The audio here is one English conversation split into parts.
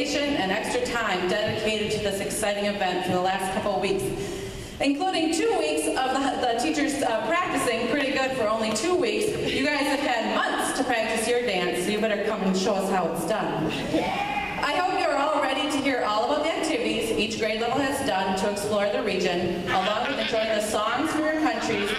motivation and extra time dedicated to this exciting event for the last couple of weeks, including 2 weeks of the teachers practicing pretty good for only 2 weeks. You guys have had months to practice your dance, so you better come and show us how it's done. I hope you're all ready to hear all about the activities each grade level has done to explore the region, along with enjoying the songs from your countries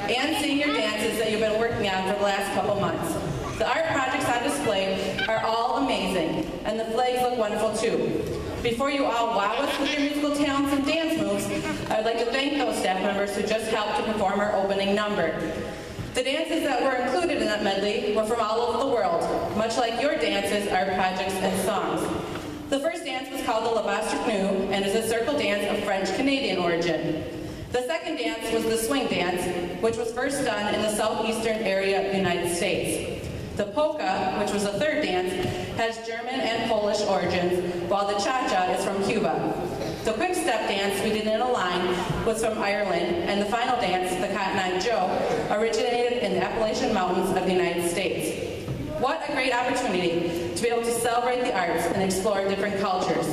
and seeing your dances that you've been working on for the last couple months. The art projects on display are all amazing, and the flags look wonderful too. Before you all wow us with your musical talents and dance moves, I would like to thank those staff members who just helped to perform our opening number. The dances that were included in that medley were from all over the world, much like your dances, art projects, and songs. The first dance was called the La Basse-Tricnou and is a circle dance of French-Canadian origin. The second dance was the swing dance, which was first done in the southeastern area of the United States. The polka, which was the third dance, has German and Polish origins, while the cha-cha is from Cuba. The quick step dance we did in a line was from Ireland, and the final dance, the Cotton Eye Joe, originated in the Appalachian Mountains of the United States. What a great opportunity to be able to celebrate the arts and explore different cultures.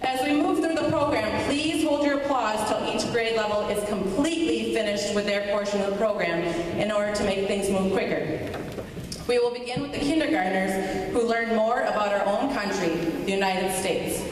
As we move through the program, please hold your applause till each grade level is completely finished with their portion of the program in order to make things move quicker. We will begin with the kindergartners who learn more about our own country, the United States.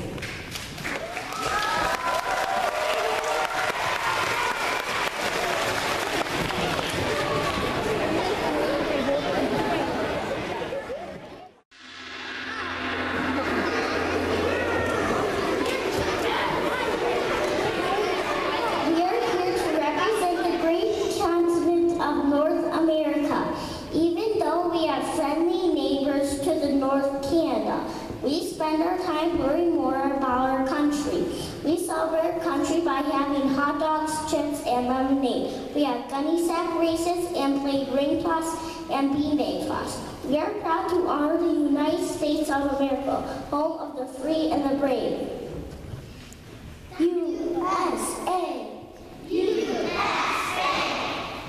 We spend our time learning more about our country. We celebrate our country by having hot dogs, chips, and lemonade. We have gunny sack races and play ring toss and beanbag toss. We are proud to honor the United States of America, home of the free and the brave. USA! USA!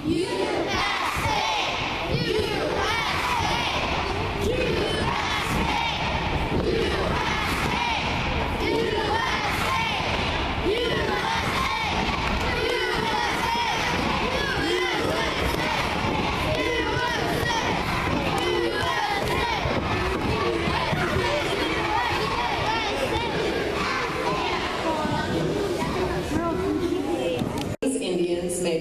USA!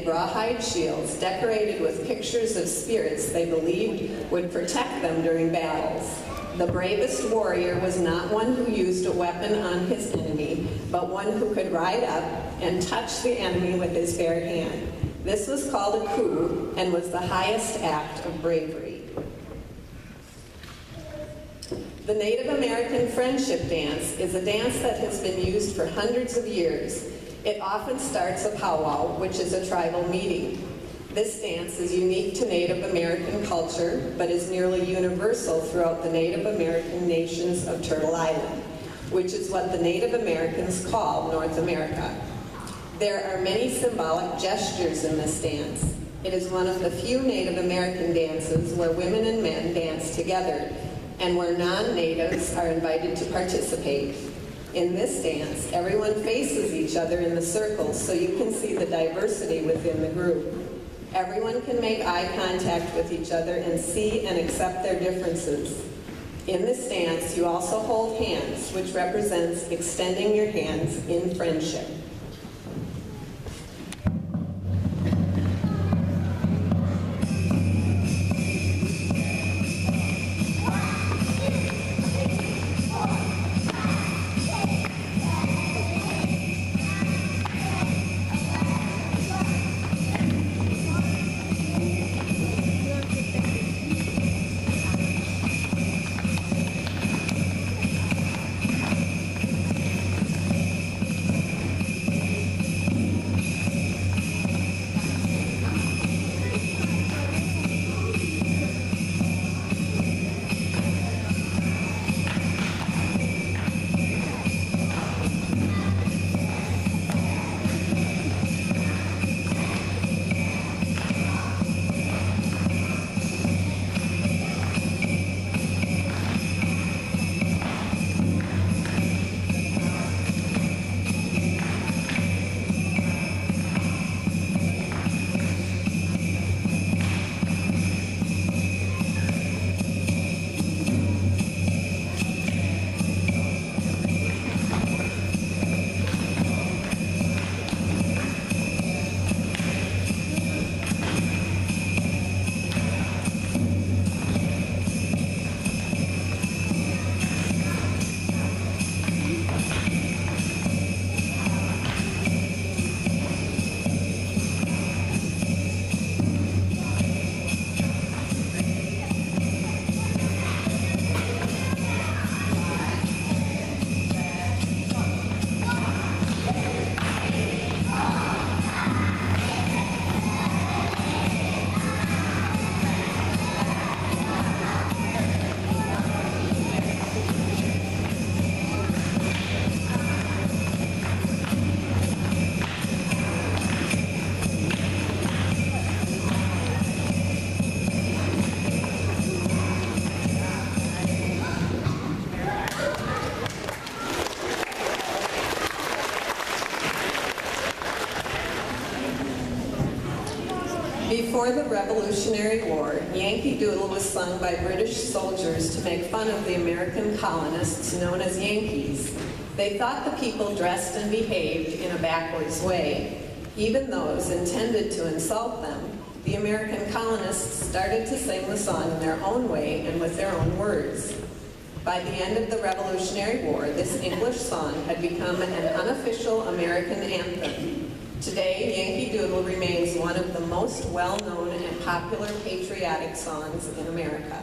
Rawhide shields decorated with pictures of spirits they believed would protect them during battles. The bravest warrior was not one who used a weapon on his enemy, but one who could ride up and touch the enemy with his bare hand. This was called a coup and was the highest act of bravery. The Native American Friendship Dance is a dance that has been used for hundreds of years. It often starts a powwow, which is a tribal meeting. This dance is unique to Native American culture, but is nearly universal throughout the Native American nations of Turtle Island, which is what the Native Americans call North America. There are many symbolic gestures in this dance. It is one of the few Native American dances where women and men dance together, and where non-natives are invited to participate. In this dance, everyone faces each other in the circles so you can see the diversity within the group. Everyone can make eye contact with each other and see and accept their differences. In this dance, you also hold hands, which represents extending your hands in friendship. Before the Revolutionary War, Yankee Doodle was sung by British soldiers to make fun of the American colonists known as Yankees. They thought the people dressed and behaved in a backwards way. Even those intended to insult them, the American colonists started to sing the song in their own way and with their own words. By the end of the Revolutionary War, this English song had become an unofficial American anthem. Today, Yankee Doodle remains one of the most well-known and popular patriotic songs in America.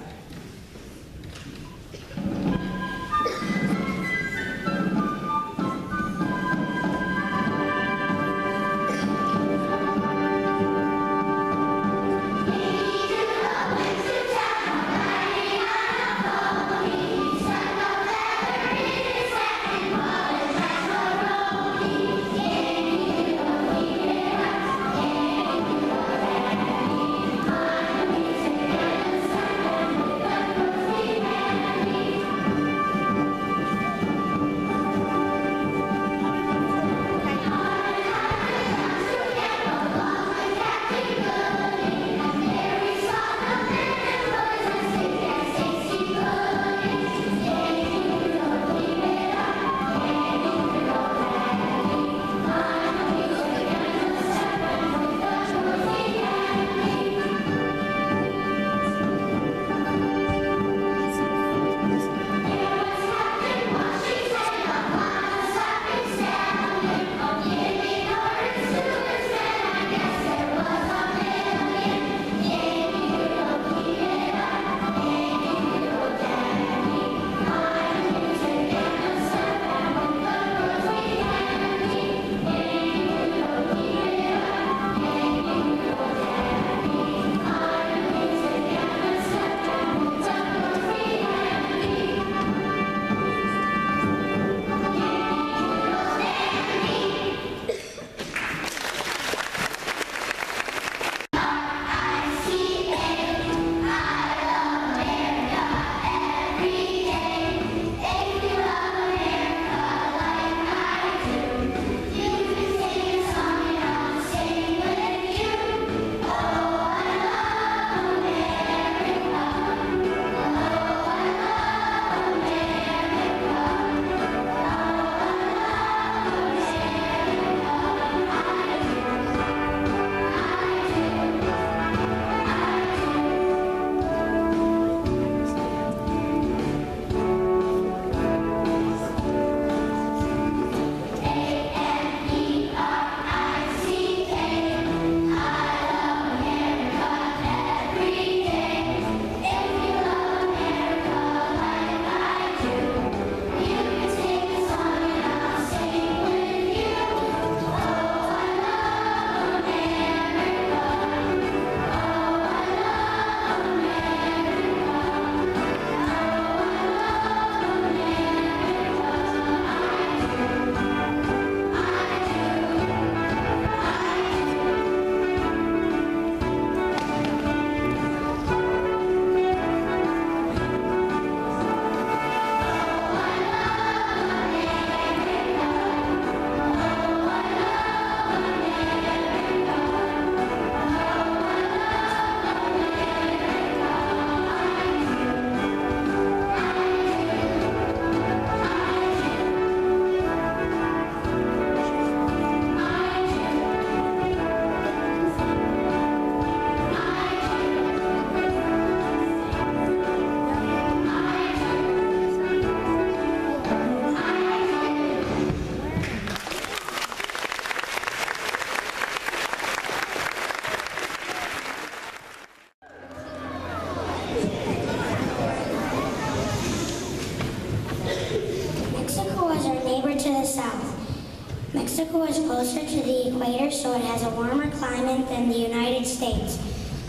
Mexico is closer to the equator, so it has a warmer climate than the United States.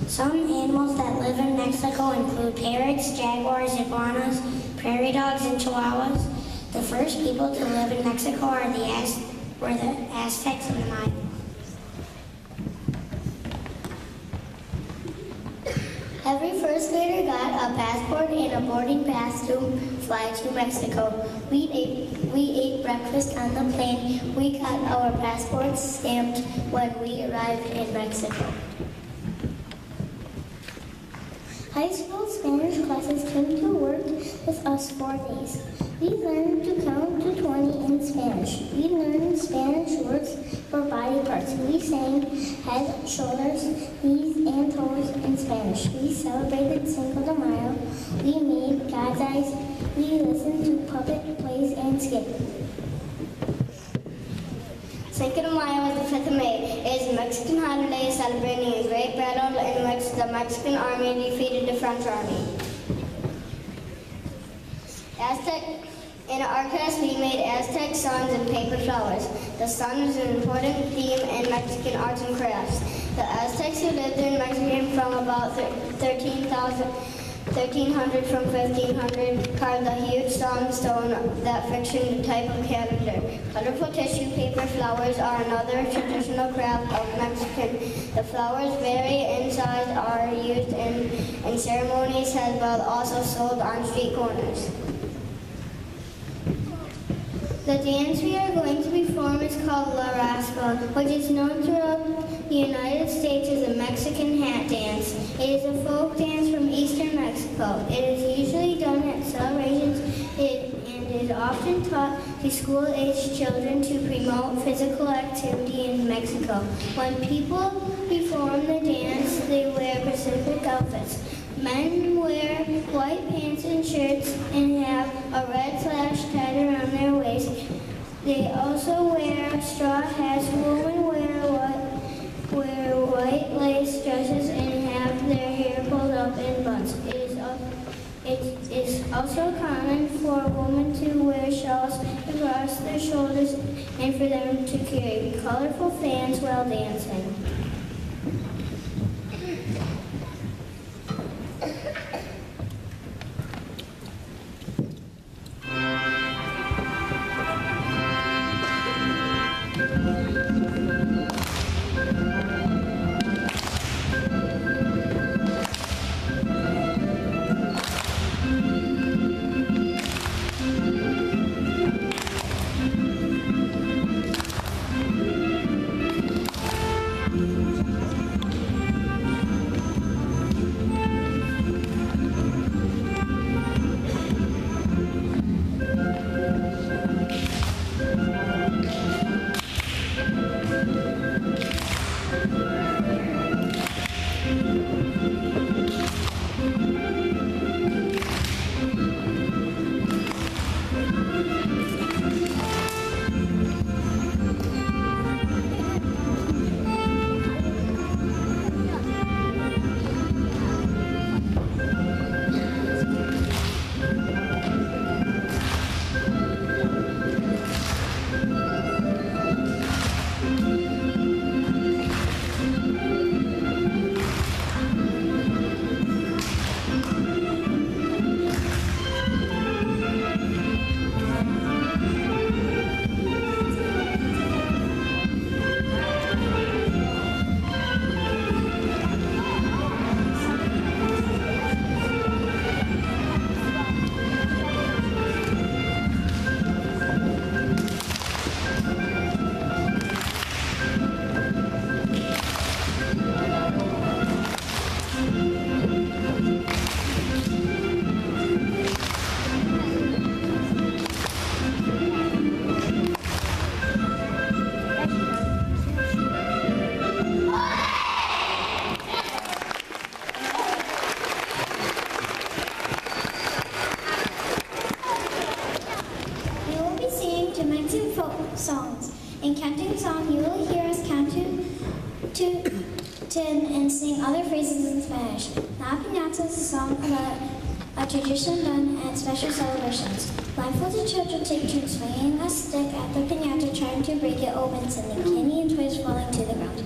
Some animals that live in Mexico include parrots, jaguars, iguanas, prairie dogs, and chihuahuas. The first people to live in Mexico were the Aztecs and the Mayans. Every first grader got a passport and a boarding pass to fly to Mexico. We ate breakfast on the plane. We got our passports stamped when we arrived in Mexico. High school Spanish classes came to work with us 4 days. We learned to count to 20 in Spanish. We learned Spanish words for body parts. We sang head, shoulders, knees, and toes in Spanish. We celebrated Cinco de Mayo. We made God's eyes. We listened to puppet plays and skit. Cinco de Mayo is the 5th of May. It is a Mexican holiday celebrating a great battle in which the Mexican army defeated the French army. In our class, we made Aztec suns and paper flowers. The sun is an important theme in Mexican arts and crafts. The Aztecs who lived in Mexico from about 1300 from 1500 carved a huge stone that fixed the type of calendar. Colorful tissue paper flowers are another traditional craft of Mexican. The flowers vary in size, are used in ceremonies held but also sold on street corners. The dance we are going to perform is called La Raspa, which is known throughout the United States as a Mexican hat dance. It is a folk dance from eastern Mexico. It is usually done at celebrations and is often taught to school-aged children to promote physical activity in Mexico. When people perform the dance, they wear specific outfits. Men wear white pants and shirts and have a red sash tied around their waist. They also wear straw hats. Women wear white lace dresses and have their hair pulled up in buns. It is also common for women to wear shawls across their shoulders and for them to carry colorful fans while dancing. Songs. In counting song, you will hear us count to 10 and sing other phrases in Spanish. La Piñata is a song about a tradition done at special celebrations. Blindfolded children take turns swinging a stick at the piñata, trying to break it open, sending candy and toys falling to the ground.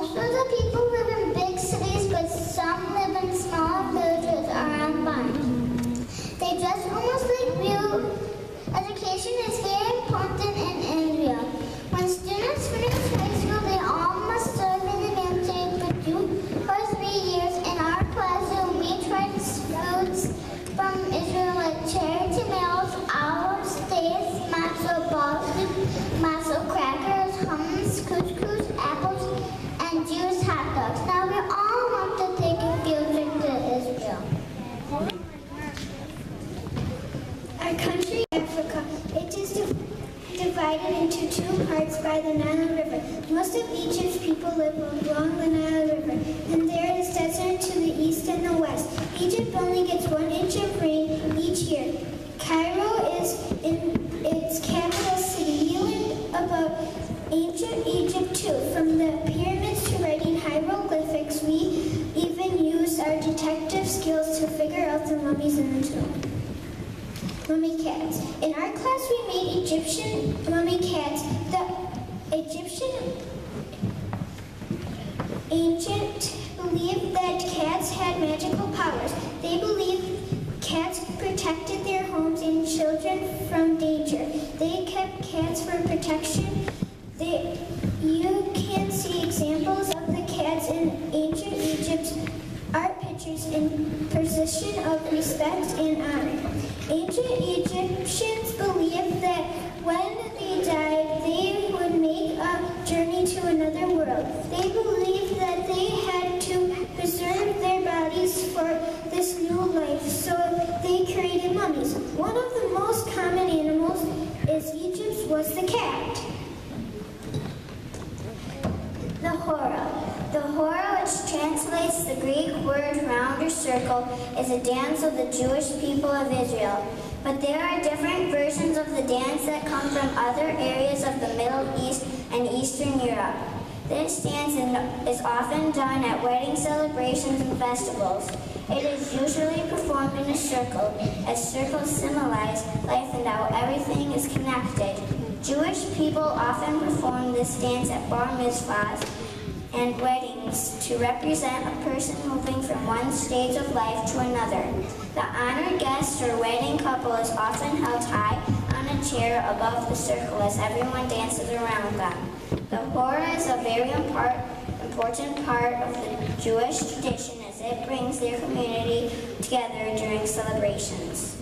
Most of the people live in big cities, but some live in smaller villages or on farms. They dress almost like real. Education is very important in Israel. When students finish high school, they all must serve in the military for 2 or 3 years. In our classroom, we try foods from Israel like cherry tomatoes, olives, steaks, matzo balls, matzo crackers, hummus, couscous, apples, and Jewish hot dogs. Now we all want to take a field trip to Israel. Our country, Africa, it is divided into 2 parts by the Nile River. Most of Egypt's people live along the Nile River, and there is desert to the east and the west. Egypt only gets 1 inch of rain each year. Cairo is in its capital city. We learned about ancient Egypt too. From the pyramids to writing hieroglyphics, we even used our detective skills to figure out the mummies in the tomb. Mummy cats. In our class, we made Egyptian mummy cats. The Egyptian ancient believed that cats had magical powers. They believed cats protected their homes and children from danger. They kept cats for protection. You can see examples of the cats in ancient Egypt. Art pictures in position of respect and honor. Ancient Egyptians believed that when they died, they would make a journey to another world. They believed that they had to preserve their bodies for this new life, so they created mummies. One of the most common animals in Egypt was the cat. The Hora. The Hora, which translates the Greek word round or circle, is a dance of the Jewish people of Israel. But there are different versions of the dance that come from other areas of the Middle East and Eastern Europe. This dance is often done at wedding celebrations and festivals. It is usually performed in a circle, as circles symbolize life and how everything is connected. Jewish people often perform this dance at bar mitzvahs and weddings to represent a person moving from one stage of life to another. The honored guest or wedding couple is often held high on a chair above the circle as everyone dances around them. The Hora is a very important part of the Jewish tradition as it brings their community together during celebrations.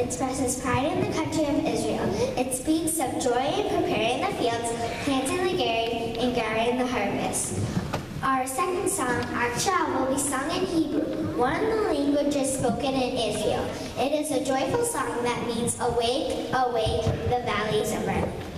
expresses pride in the country of Israel. It speaks of joy in preparing the fields, planting the grain, and gathering the harvest. Our second song, Aksha, will be sung in Hebrew, one of the languages spoken in Israel. It is a joyful song that means, awake, awake, the valleys are burning.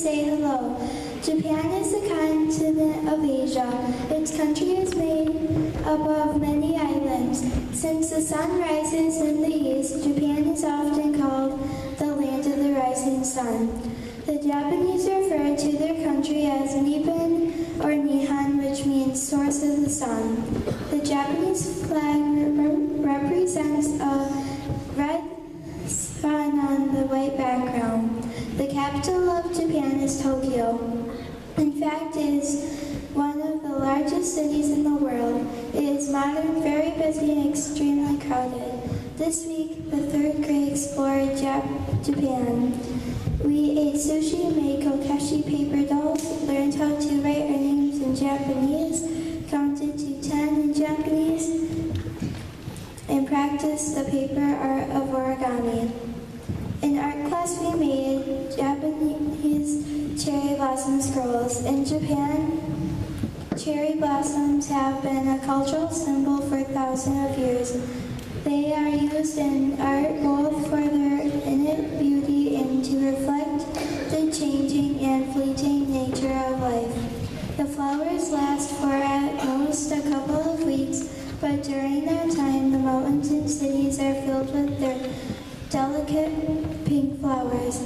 say hello. Japan is the continent of Asia. Its country is made up of many islands. Since the sun rises in the east, Japan is often called the land of the rising sun. The Japanese refer to their country as Nippon or Nihon, which means source of the sun. The Japanese flag represents a red sun on the white background. The capital of Japan is Tokyo. In fact, it is one of the largest cities in the world. It is modern, very busy, and extremely crowded. This week, the third grade explored Japan. We ate sushi, made kokeshi paper dolls, learned how to write our names in Japanese, counted to 10 in Japanese, and practiced the paper art of origami. past, we made Japanese cherry blossom scrolls. In Japan, cherry blossoms have been a cultural symbol for thousands of years. They are used in art both for their innate beauty and to reflect the changing and fleeting nature of life. The flowers last for at most a couple of weeks, but during that time, the mountains and cities are filled with their delicate pink flowers.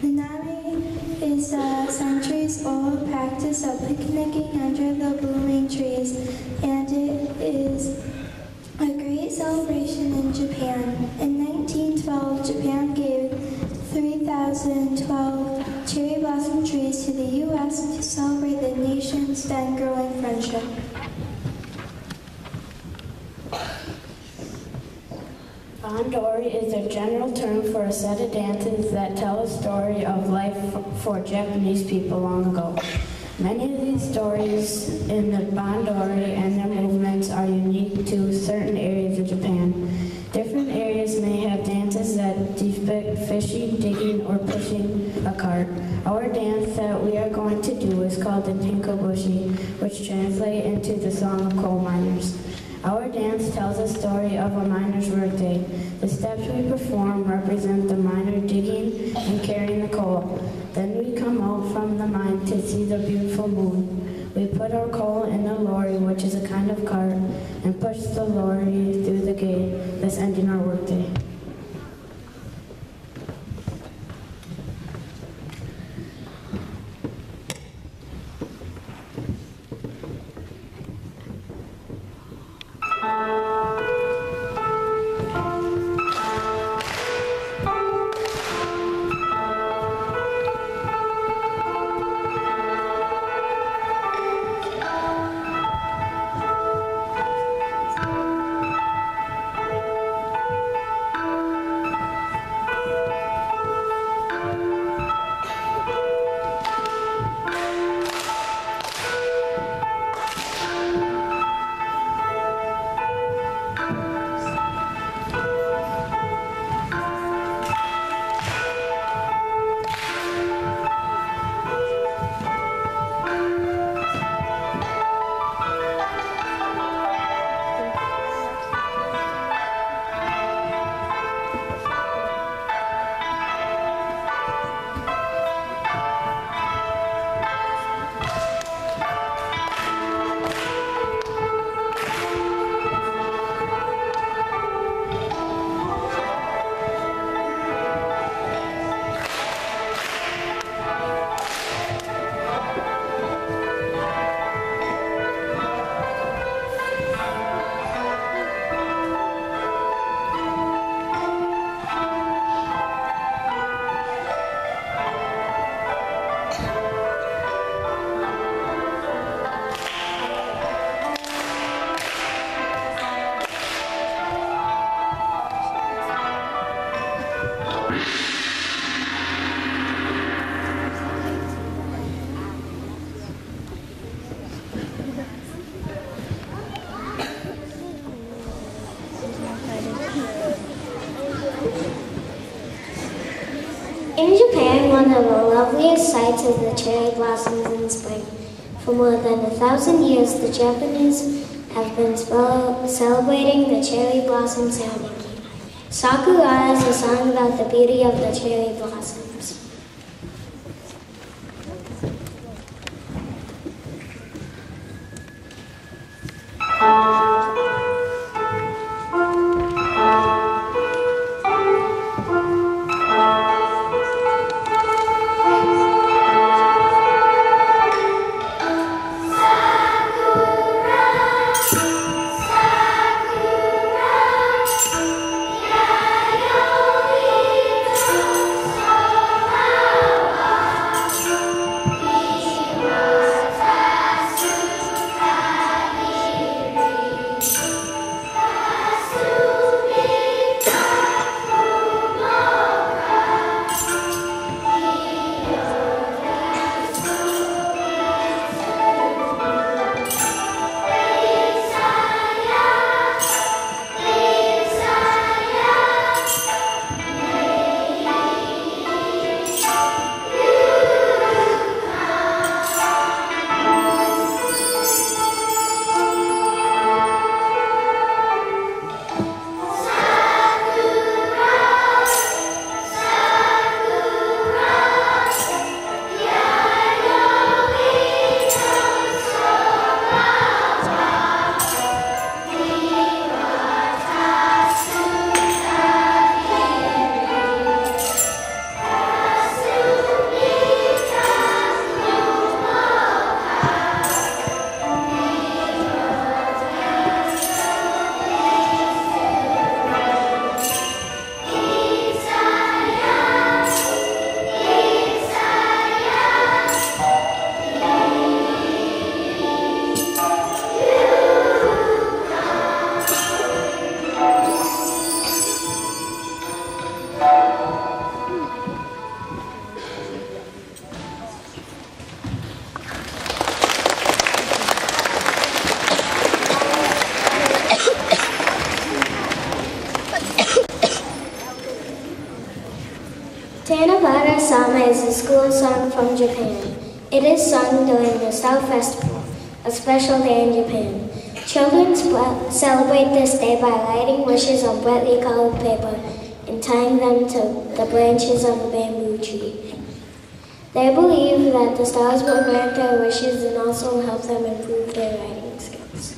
The nami is a centuries-old practice of picnicking under the blooming trees, and it is a great celebration in Japan. In 1912, Japan gave 3,012 cherry blossom trees to the U.S. to celebrate the nation's then growing friendship. Bandori is a general term for a set of dances that tell a story of life for Japanese people long ago. Many of these stories in the Bandori and their movements are unique to certain areas of Japan. Different areas may have dances that depict fishing, digging, or pushing a cart. Our dance that we are going to do is called the Tinkobushi, which translates into the Song of Coal Miners. Our dance tells a story of a miner's workday. The steps we perform represent the miner digging and carrying the coal. Then we come out from the mine to see the beautiful moon. We put our coal in a lorry, which is a kind of cart, and push the lorry through the gate, thus ending our workday. In Japan, one of the loveliest sights is the cherry blossoms in spring. For more than 1,000 years, the Japanese have been celebrating the cherry blossom ceremony. Sakura is a song about the beauty of the cherry blossoms. Sakura, Tanabata Sama is a school song from Japan. It is sung during the South Festival, a special day in Japan. Children celebrate this day by writing wishes on brightly colored paper and tying them to the branches of a bamboo tree. They believe that the stars will grant their wishes and also help them improve their writing skills.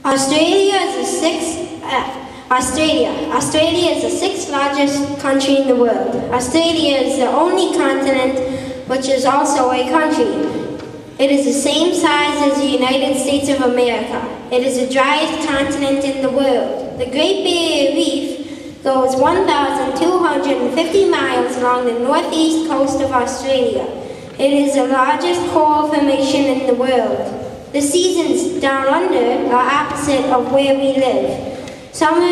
Australia is the sixth largest country in the world. Australia is the only continent which is also a country. It is the same size as the United States of America. It is the driest continent in the world. The Great Barrier Reef goes 1,250 miles along the northeast coast of Australia. It is the largest coral formation in the world. The seasons down under are opposite of where we live. Summer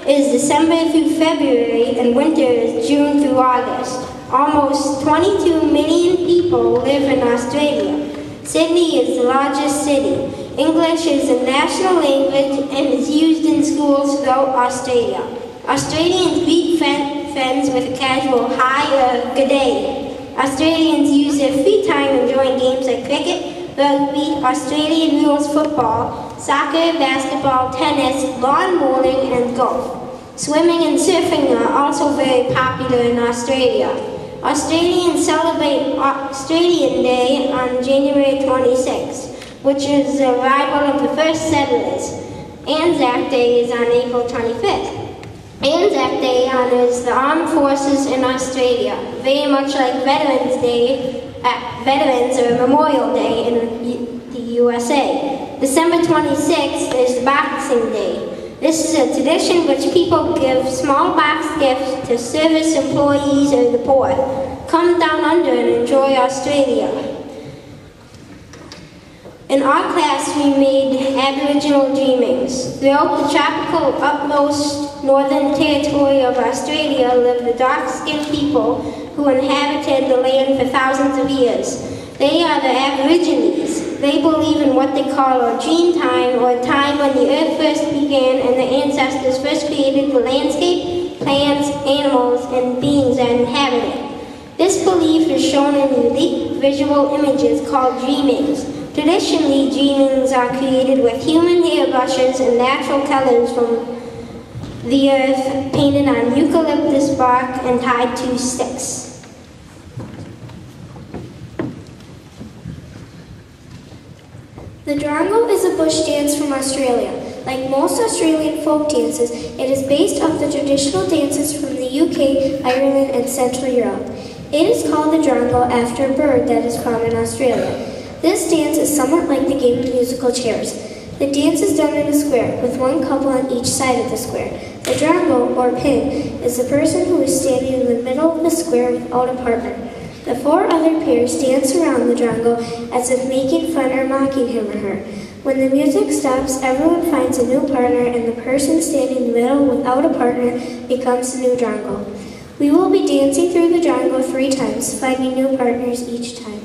is December through February and winter is June through August. Almost 22 million people live in Australia. Sydney is the largest city. English is the national language and is used in schools throughout Australia. Australians greet friends with a casual hi or good day. Australians use their free time enjoying games like cricket, rugby, Australian rules football, soccer, basketball, tennis, lawn bowling, and golf. Swimming and surfing are also very popular in Australia. Australians celebrate Australian Day on January 26th, which is the arrival of the first settlers. Anzac Day is on April 25th. Anzac Day honors the armed forces in Australia, very much like Veterans Day, Veterans or Memorial Day in the USA. December 26th is Boxing Day. This is a tradition which people give small box gifts to service employees or the poor. Come down under and enjoy Australia. In our class, we made Aboriginal dreamings. Throughout the tropical upmost northern territory of Australia live the dark-skinned people who inhabited the land for thousands of years. They are the Aborigines. They believe in what they call a dream time, or a time when the earth first began and the ancestors first created the landscape, plants, animals, and beings that inhabit it. This belief is shown in unique visual images called dreamings. Traditionally, dreamings are created with human hairbrushes and natural colors from the earth painted on eucalyptus bark and tied to sticks. The Drongo is a bush dance from Australia. Like most Australian folk dances, it is based off the traditional dances from the UK, Ireland, and Central Europe. It is called the Drongo after a bird that is found in Australia. This dance is somewhat like the game of musical chairs. The dance is done in a square, with one couple on each side of the square. The drongo, or pin, is the person who is standing in the middle of the square without a partner. The 4 other pairs dance around the drongo as if making fun or mocking him or her. When the music stops, everyone finds a new partner, and the person standing in the middle without a partner becomes the new drongo. We will be dancing through the drongo 3 times, finding new partners each time.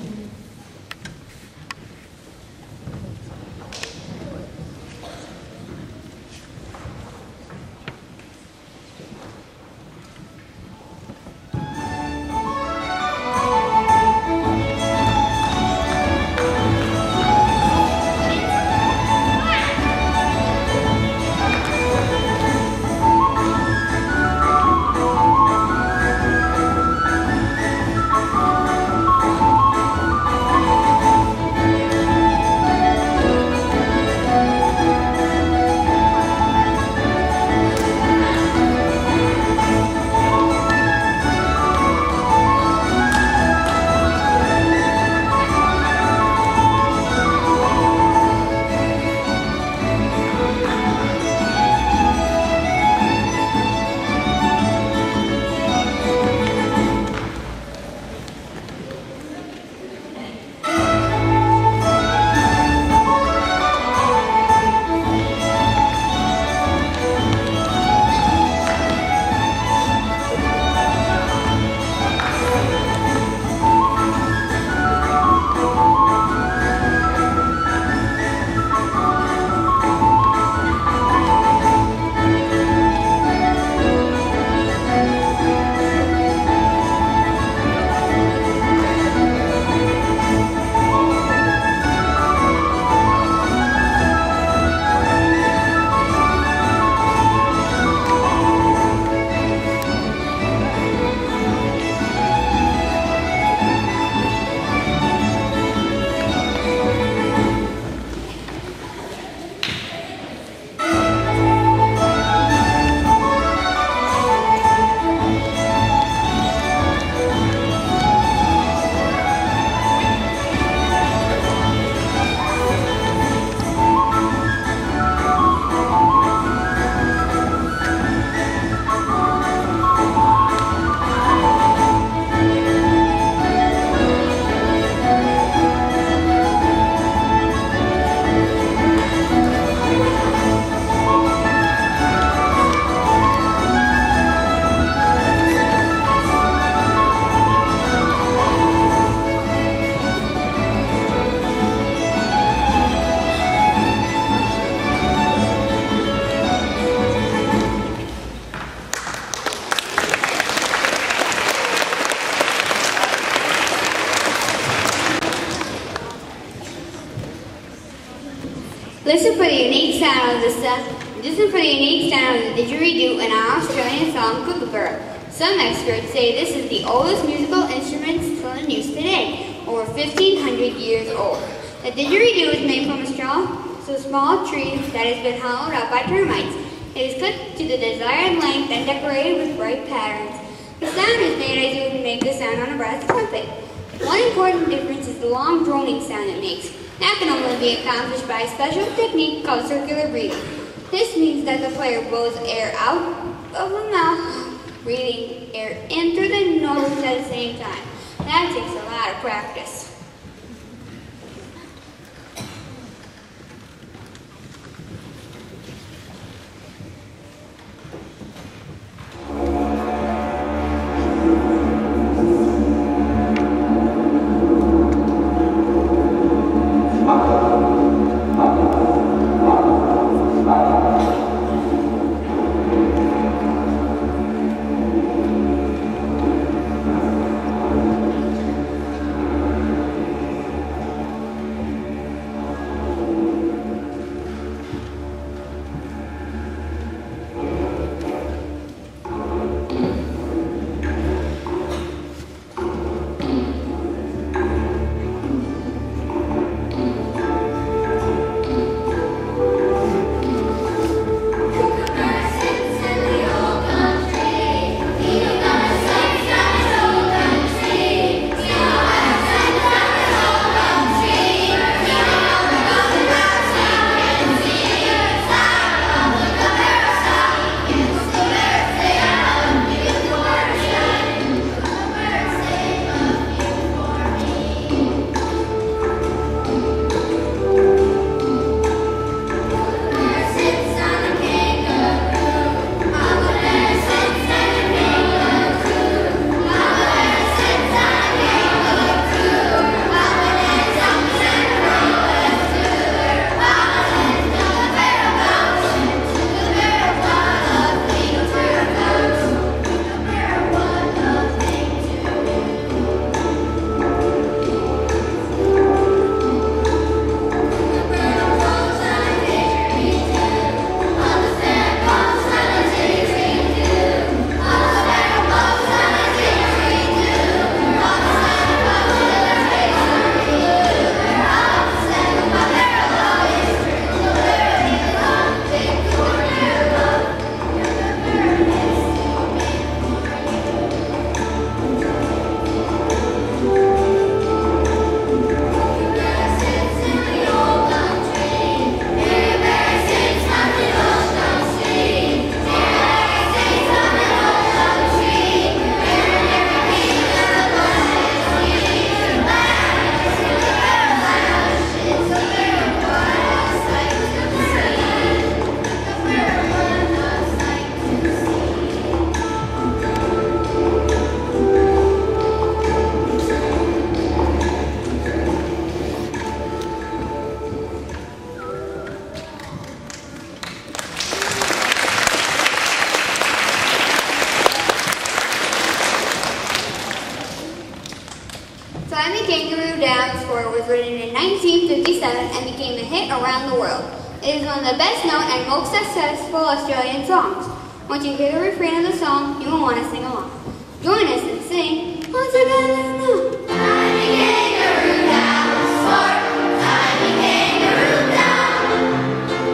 Listen for the unique sound of the didgeridoo and our Australian song Kookaburra. Some experts say this is the oldest musical instrument still in use today, over 1,500 years old. The didgeridoo is made from a small tree that has been hollowed out by termites. It is cut to the desired length and decorated with bright patterns. The sound is made as you would make the sound on a brass trumpet. One important difference is the long droning sound it makes. That can only be accomplished by a special technique called circular breathing. This means that the player blows air out of the mouth, breathing air in through the nose at the same time. That takes a lot of practice. 1957 and became a hit around the world. It is one of the best known and most successful Australian songs. Once you hear the refrain of the song, you will want to sing along. Join us and sing, all together now. Tiny kangaroo down, sport, tiny kangaroo down.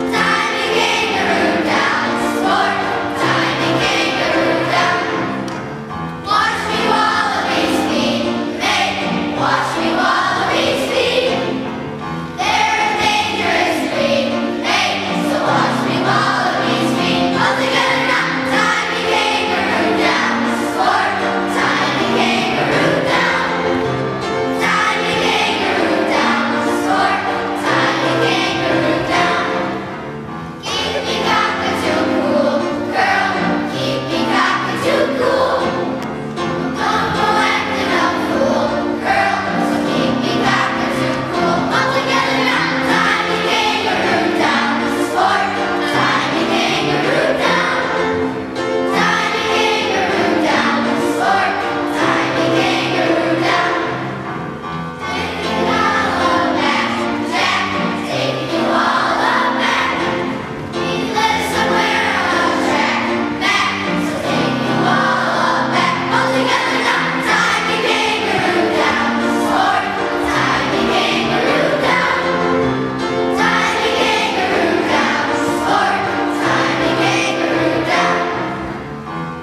Tiny kangaroo down, sport, tiny kangaroo down. Watch me wallabies feed, make, watch me wallabies feed. They're a dangerous breed, make, so watch me wallabies feed. All together now, tiny kangaroo down, sport, tiny kangaroo down. Tiny kangaroo down, sport, tiny kangaroo down. Keep me cockatoo cool, girl, keep me cockatoo cool. Don't go acting a fool, girl, so keep me cockatoo cool. All together now, tiny kangaroo down, sport, tiny kangaroo down. Tiny kangaroo down, sport, tiny kangaroo down. Take me all back, Jack, take me all back. We live somewhere on a track, back, so take me all back. All together now, tiny kangaroo down, sport, tiny kangaroo down. Tiny kangaroo down, sport, tiny kangaroo down.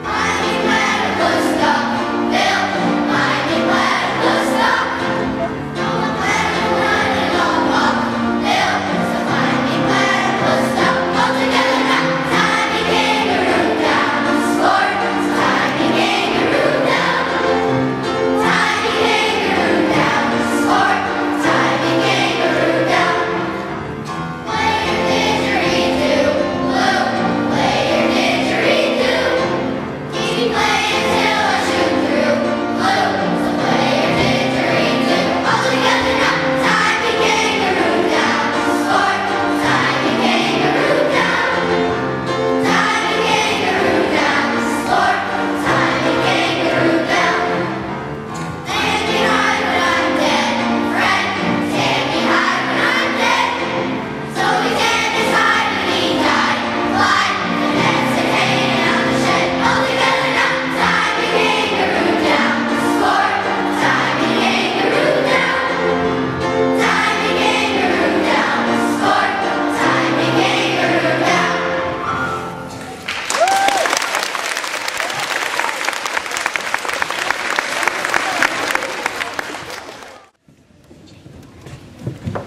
Mind me platypus duck, Bill, mind me platypus duck. No one platypus running on walk, Bill, so mind me platypus duck. All together now, tiny kangaroo down, sport, tiny kangaroo down. Tiny kangaroo down, sport, tiny kangaroo down. Play your didgeridoo, blue, play your didgeridoo. Keep me playing till I shoot through, blue, so play your didgeridoo. All together now, tiny kangaroo down, sport, tiny kangaroo down. Tiny kangaroo down, sport, tiny kangaroo down. Stand behind when I'm dead, friend, stand behind when I'm dead. So we can decide when he died, fly, the nets are hanging on the shed. All together now, tiny kangaroo down, sport, tiny kangaroo down. Tiny kangaroo down, sport, tiny kangaroo down.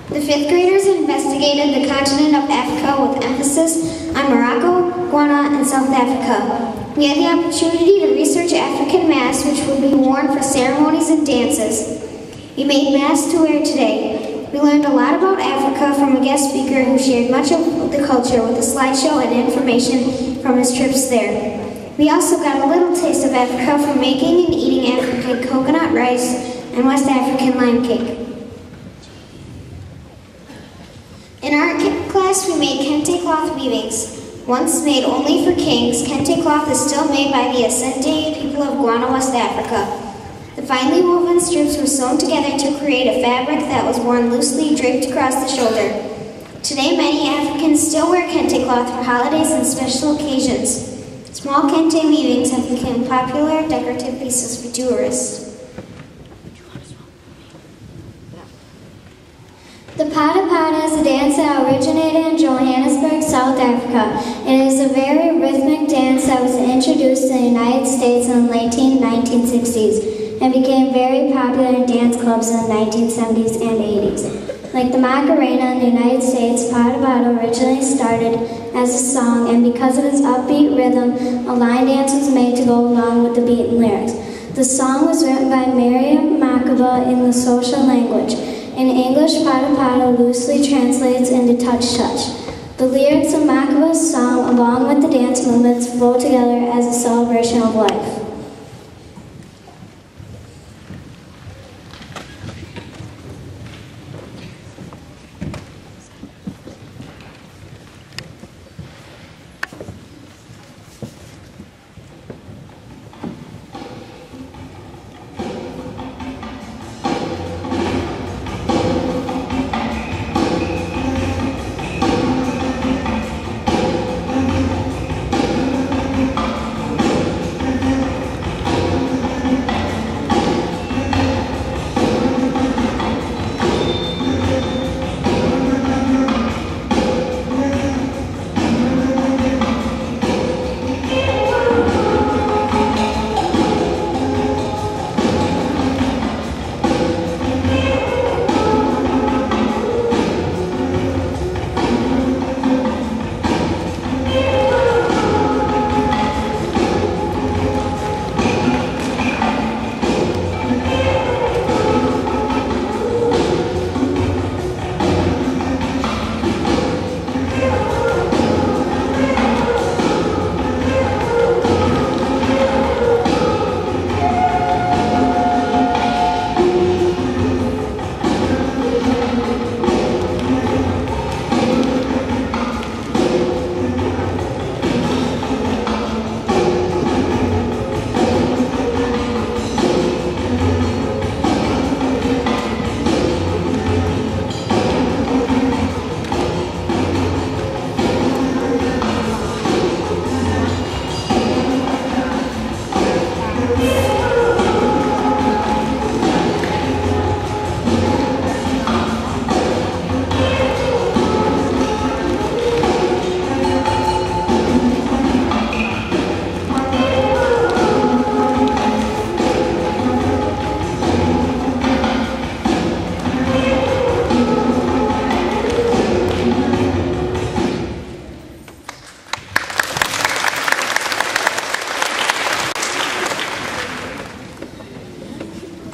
The fifth graders investigated the continent of Africa with emphasis on Morocco, Ghana, and South Africa. We had the opportunity to research African masks, which would be worn for ceremonies and dances. We made masks to wear today. We learned a lot about Africa from a guest speaker who shared much of the culture with a slideshow and information from his trips there. We also got a little taste of Africa from making and eating African coconut rice and West African lime cake. In art class, we made kente cloth weavings. Once made only for kings, kente cloth is still made by the Asante people of Ghana, West Africa. The finely woven strips were sewn together to create a fabric that was worn loosely draped across the shoulder. Today, many Africans still wear kente cloth for holidays and special occasions. Small kente weavings have become popular decorative pieces for tourists. The Pata Pata is a dance that originated in Johannesburg, South Africa. It is a very rhythmic dance that was introduced in the United States in the late 1960s and became very popular in dance clubs in the 1970s and 80s. Like the Macarena in the United States, Pata Pata originally started as a song, and because of its upbeat rhythm, a line dance was made to go along with the beat and lyrics. The song was written by Miriam Makeba in the social language. In English, Pata Pata loosely translates into touch touch. The lyrics of Makeba's song, along with the dance movements, flow together as a celebration of life.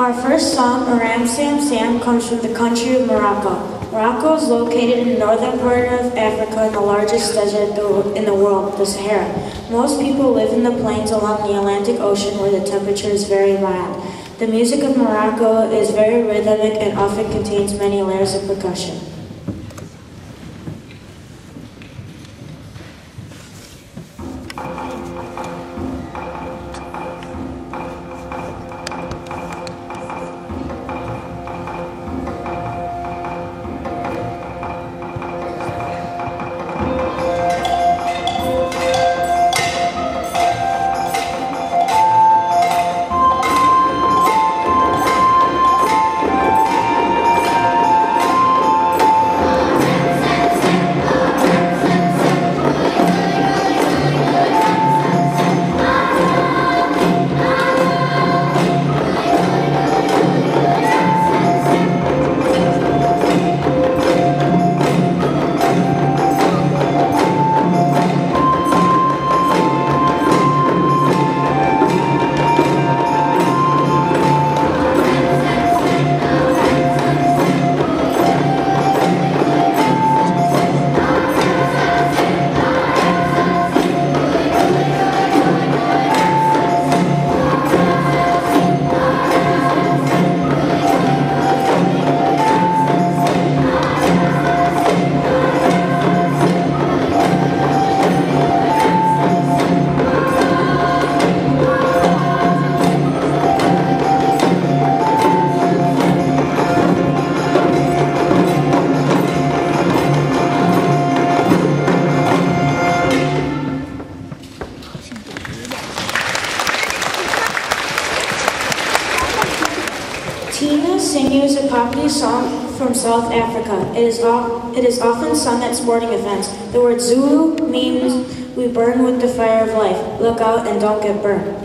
Our first song, Aram Sam Sam, comes from the country of Morocco. Morocco is located in the northern part of Africa in the largest desert in the world, the Sahara. Most people live in the plains along the Atlantic Ocean where the temperature is very mild. The music of Morocco is very rhythmic and often contains many layers of percussion. Song from South Africa. It is often sung at sporting events. The word Zulu means we burn with the fire of life. Look out and don't get burned.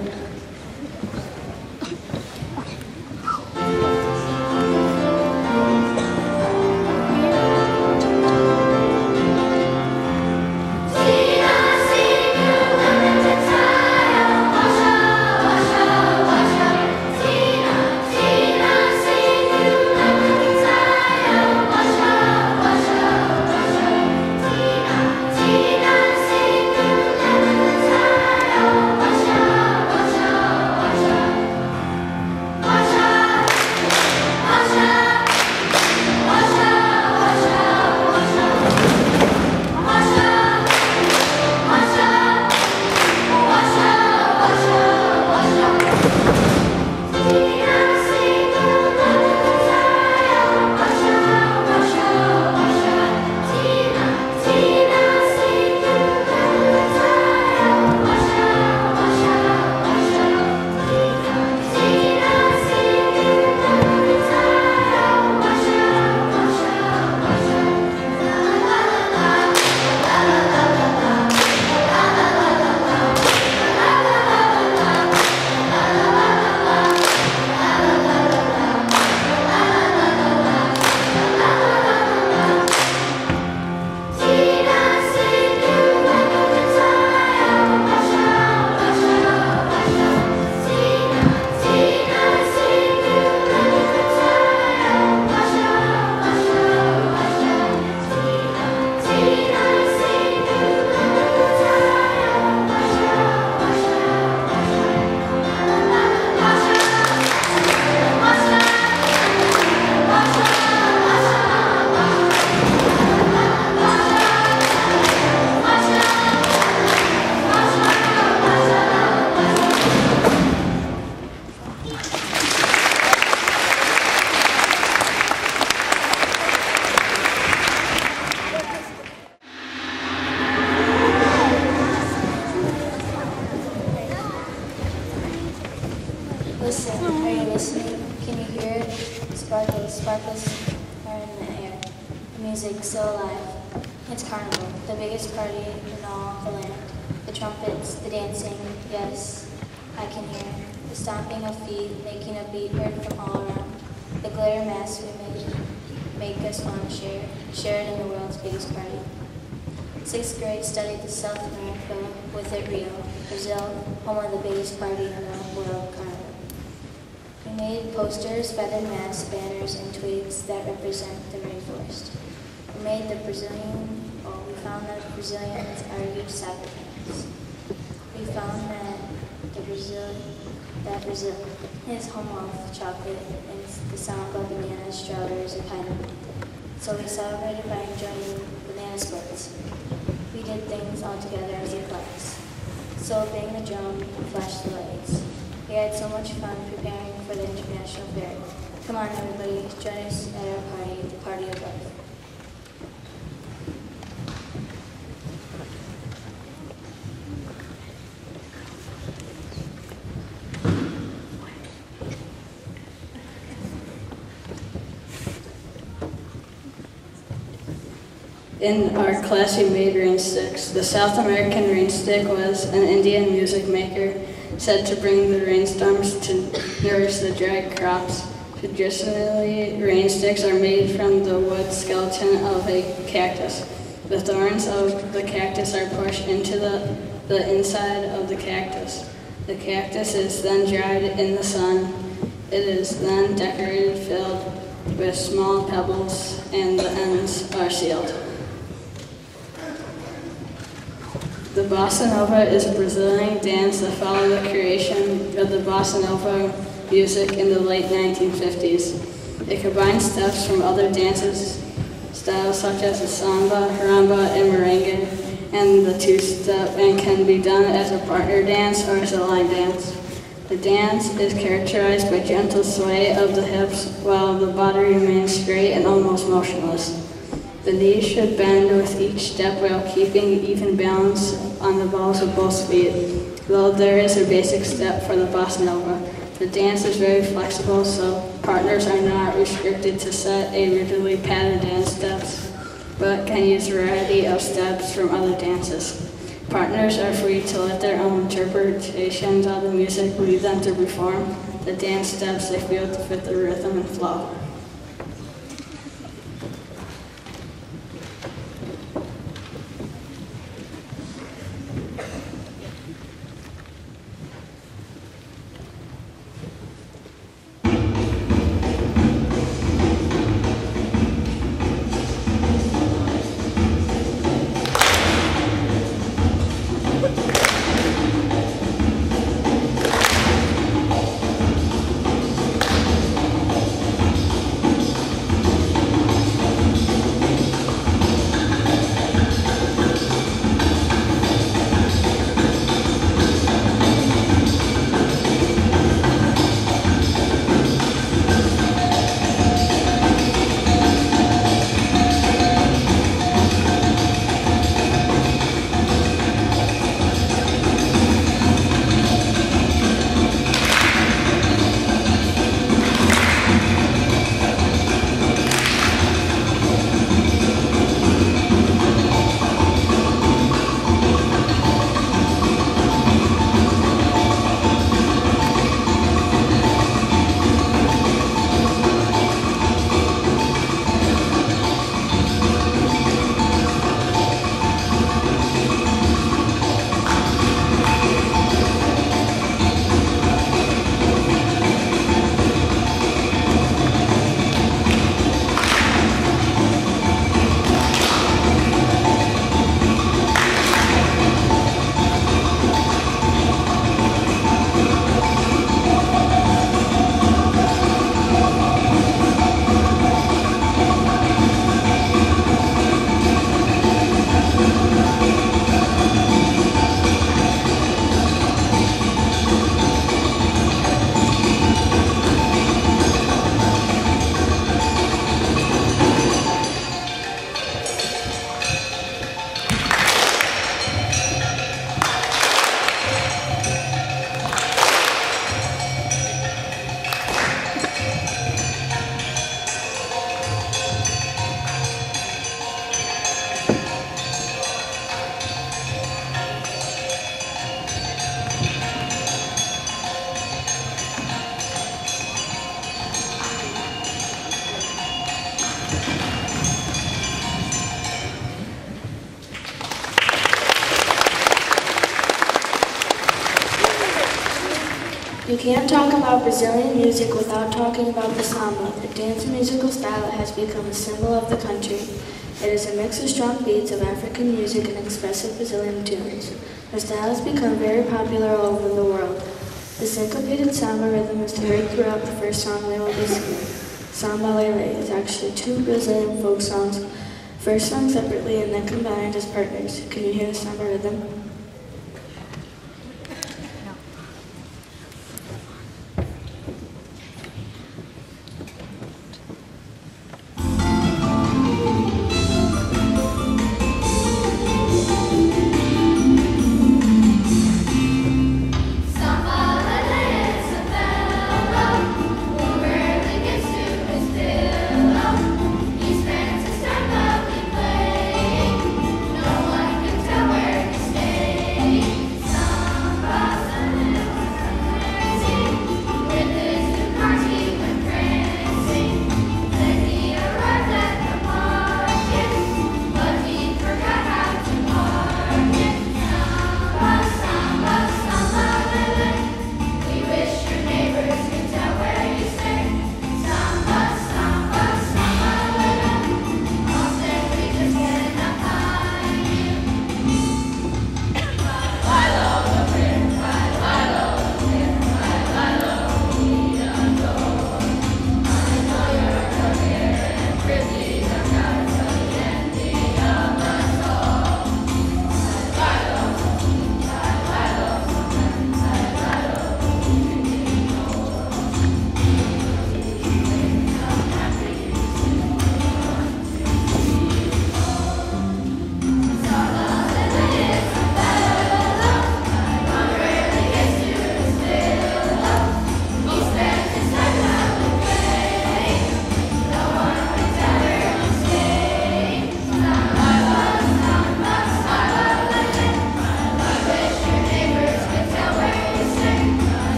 Listen, are you listening? Can you hear it? Sparkles, sparkles are in the air. The music so alive. It's carnival, the biggest party in all the land. The trumpets, the dancing, yes, I can hear. The stomping of feet, making a beat heard from all around. The glitter mass we make us want to share it in the world's biggest party. 6th grade studied the South America with it Rio, Brazil, home of the biggest party in the world, carnival. We made posters, feathered mats, banners, and twigs that represent the rainforest. We found that Brazilians are huge soccer fans. We found that Brazil is home of chocolate and the samba, bananas, strawberries, and pineapple. So we celebrated by enjoying banana sports. We did things all together as a class. So bang the drum and flash the lights. We had so much fun preparing for the International Fair. Come on everybody, join us at our party, the Party of Life. In our class, we made rain sticks. The South American rain stick was an Indian music maker said to bring the rainstorms to nourish the dry crops. Traditionally, rain sticks are made from the wood skeleton of a cactus. The thorns of the cactus are pushed into the inside of the cactus. The cactus is then dried in the sun. It is then decorated, filled with small pebbles, and the ends are sealed. The bossa nova is a Brazilian dance that followed the creation of the bossa nova music in the late 1950s. It combines steps from other dances, styles such as the samba, rumba, and merengue, and the two-step, and can be done as a partner dance or as a line dance. The dance is characterized by gentle sway of the hips while the body remains straight and almost motionless. The knees should bend with each step while keeping even balance on the balls of both feet, though there is a basic step for the bossa nova. The dance is very flexible, so partners are not restricted to set a rigidly patterned dance steps, but can use a variety of steps from other dances. Partners are free to let their own interpretations of the music lead them to perform the dance steps they feel to fit the rhythm and flow. You can't talk about Brazilian music without talking about the samba, a dance musical style that has become a symbol of the country. It is a mix of strong beats of African music and expressive Brazilian tunes. The style has become very popular all over the world. The syncopated samba rhythm is heard throughout the first song we will be singing. Samba Lele is actually two Brazilian folk songs, first sung separately and then combined as partners. Can you hear the samba rhythm?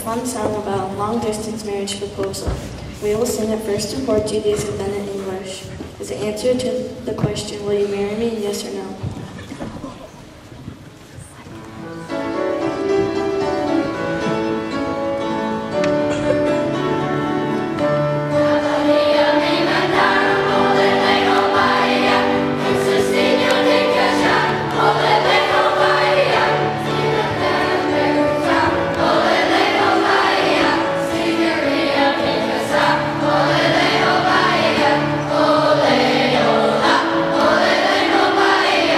Fun song about a long-distance marriage proposal. We will sing it first in Portuguese and then in English. As the answer to the question, will you marry me, yes or no? Ole,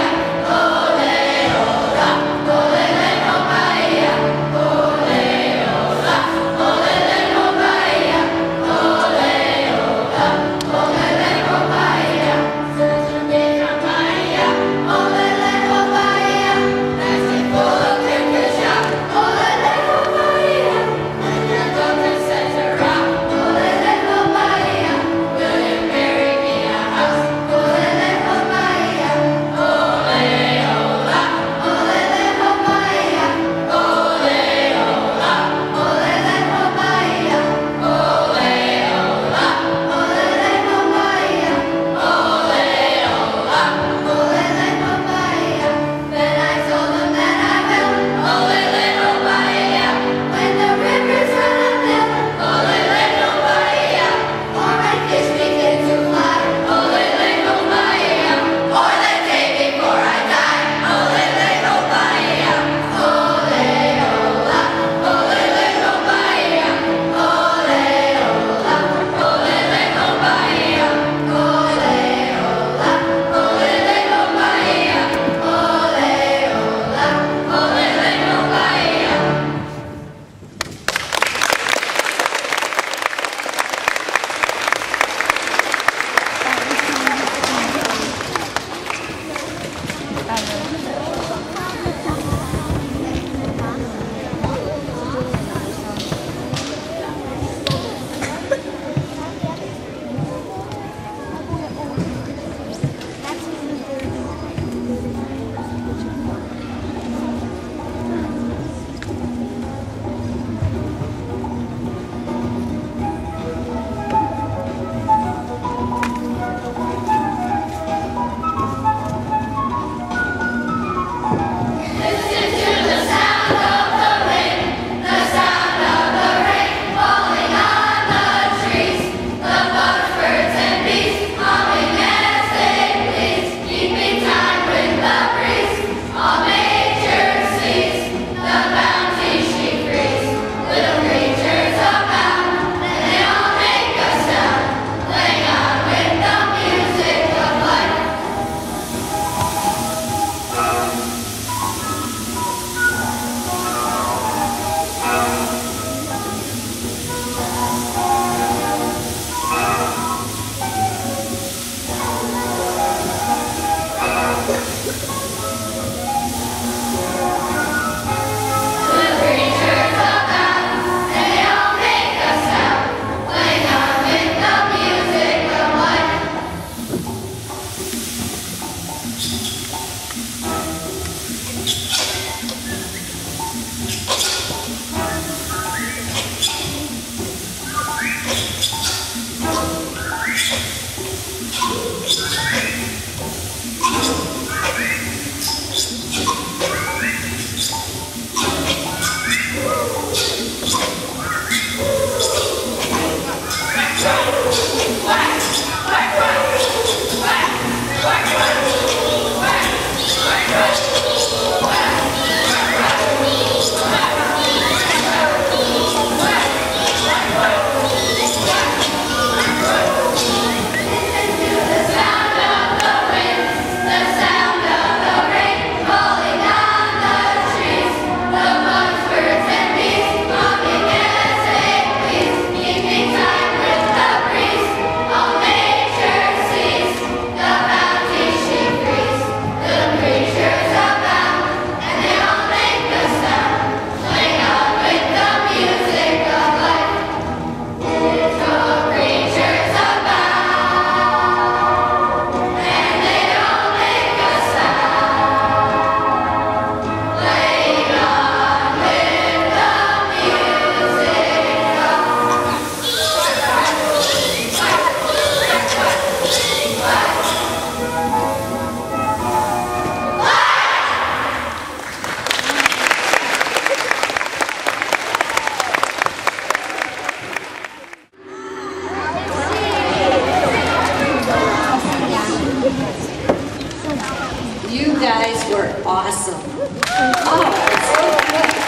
You guys were awesome. Oh, it's so good.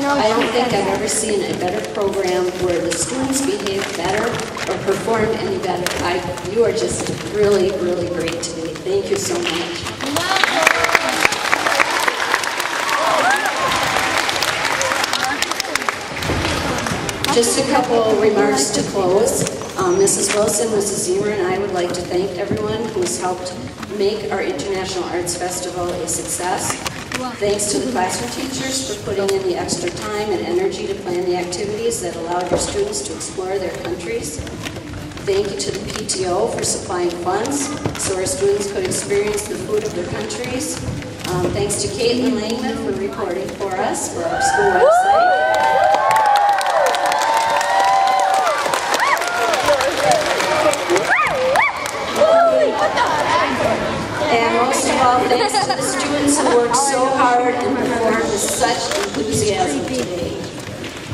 I don't think I've ever seen a better program where the students behaved better or performed any better. You are just really, really great today. Thank you so much. Just a couple remarks to close. Mrs. Wilson, Mrs. Zemer, and I would like to thank everyone who has helped make our International Arts Festival a success. Thanks to the classroom teachers for putting in the extra time and energy to plan the activities that allowed your students to explore their countries. Thank you to the PTO for supplying funds so our students could experience the food of their countries. Thanks to Caitlin Langman for reporting for us for our school website. And most of all, thanks to the students who worked so hard and performed with such enthusiasm today.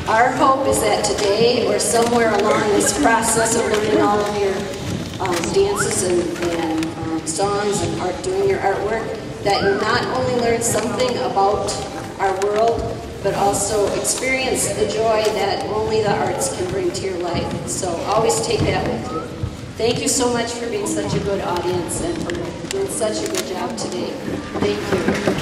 Our hope is that today, or somewhere along this process of learning all of your dances and songs and doing your artwork, that you not only learn something about our world, but also experience the joy that only the arts can bring to your life. So always take that with you. Thank you so much for being such a good audience and for doing such a good job today. Thank you.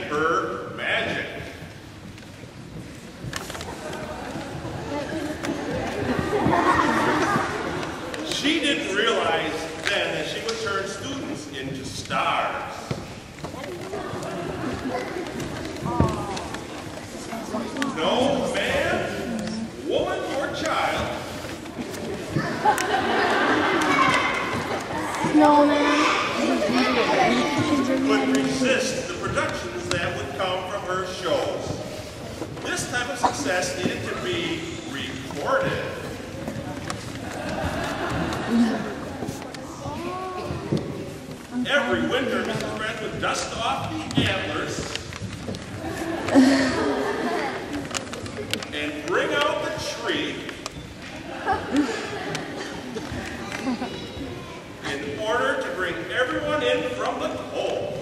her magic. She didn't realize then that she would turn students into stars. No man, woman, or child would resist the productions that would come from her shows. This type of success needed to be recorded. Every winter, Mrs. Wren would dust off the antlers and bring out the tree in order to bring everyone in from the cold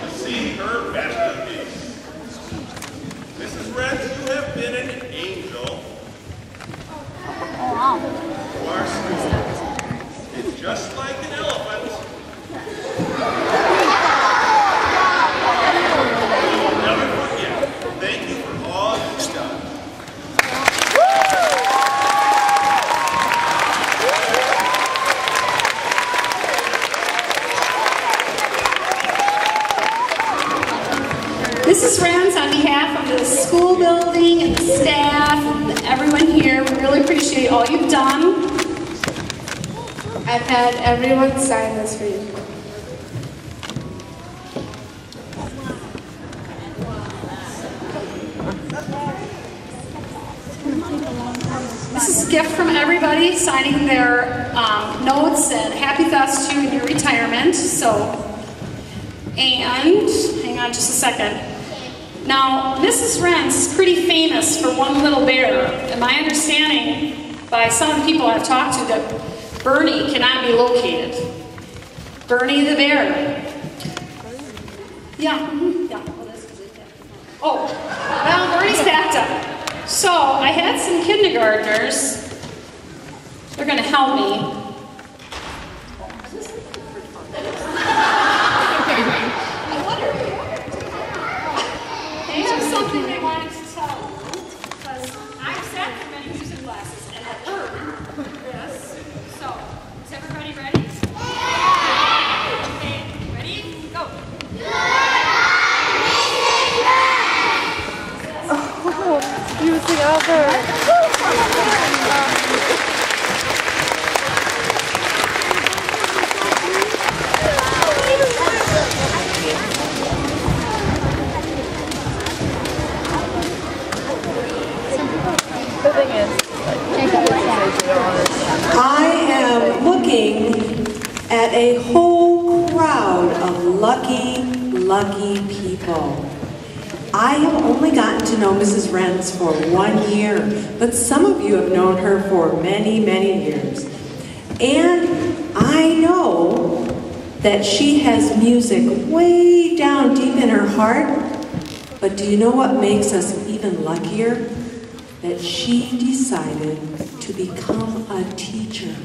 to see her masterpiece. Mrs. Wren, you have been an angel to our school. It's just like an elephant. We'll never forget. Thank you for all you've done. Mrs. Wren's, on behalf of the school building and the staff and everyone here, we really appreciate all you've done. I've had everyone sign this for you. This is a gift from everybody signing their notes and happy thoughts to you in your retirement. And hang on just a second. Now, Mrs. Wren's is pretty famous for one little bear. And my understanding by some of the people I've talked to that Bernie cannot be located. Bernie the bear. Yeah. Oh, well, Bernie's packed up. So I had some kindergartners. They're going to help me. They have something they wanted to tell me. Because I've sat for many music classes and I've heard this. So, is everybody ready? Okay, ready? Go. Oh, you sing out there. I am looking at a whole crowd of lucky people. I have only gotten to know Mrs. Wren's for 1 year, but some of you have known her for many years. And I know that she has music way down deep in her heart, but do you know what makes us even luckier? That she decided to become a teacher.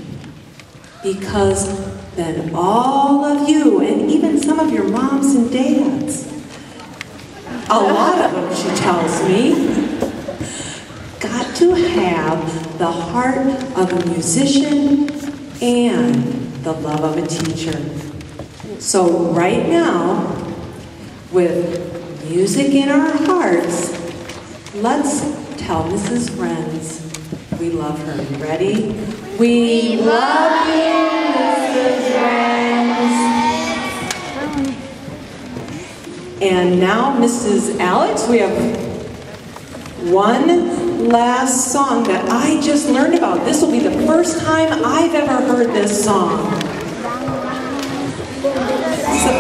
Because then all of you, and even some of your moms and dads, a lot of them, she tells me, got to have the heart of a musician and the love of a teacher. So right now, with music in our hearts, let's tell Mrs. Wren's we love her. You ready? We love you, Mrs. Wren's. And now, Mrs. Alex, we have one last song that I just learned about. This will be the first time I've ever heard this song. So,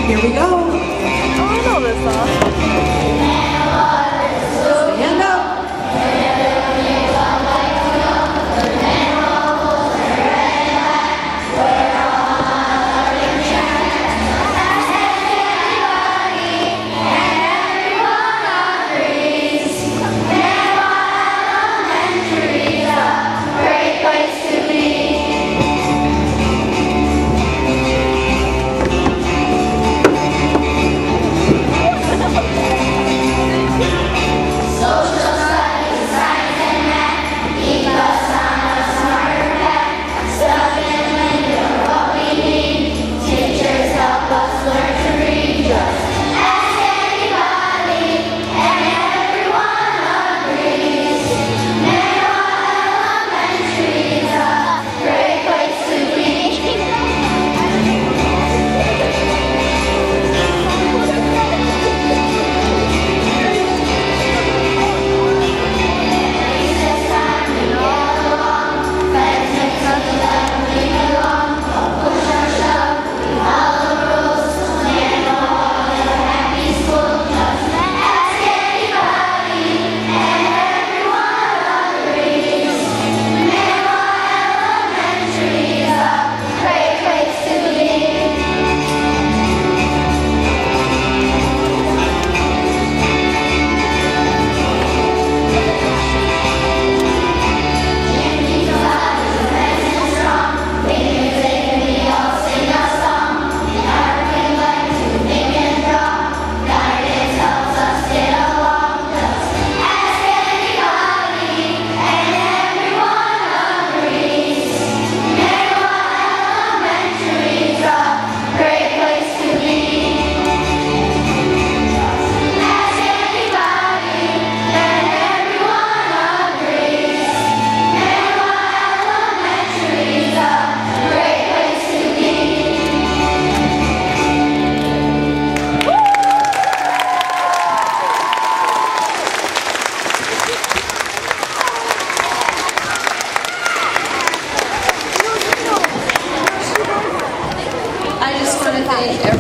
here we go. Oh, I know this song. Stand up.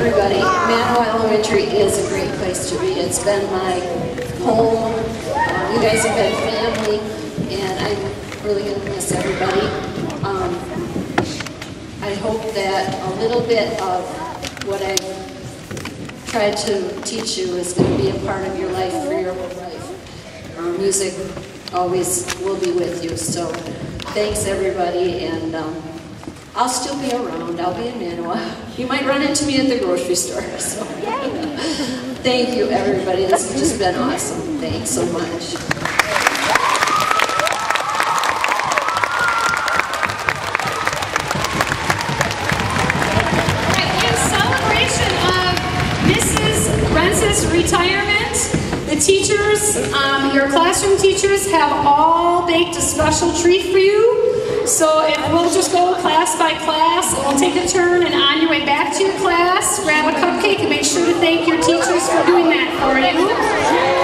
everybody, Manoa Elementary is a great place to be. It's been my home. You guys have been family, and I'm really going to miss everybody. I hope that a little bit of what I've tried to teach you is going to be a part of your life for your whole life. Music always will be with you, so thanks everybody, and I'll still be around. I'll be in Manoa. You might run into me at the grocery store. So. Thank you, everybody. This has just been awesome. Thanks so much. In celebration of Mrs. Rentz's retirement, the teachers, your classroom teachers, have all baked a special treat for you. So if we'll just go class by class, and we'll take a turn, and on your way back to your class, grab a cupcake and make sure to thank your teachers for doing that for you.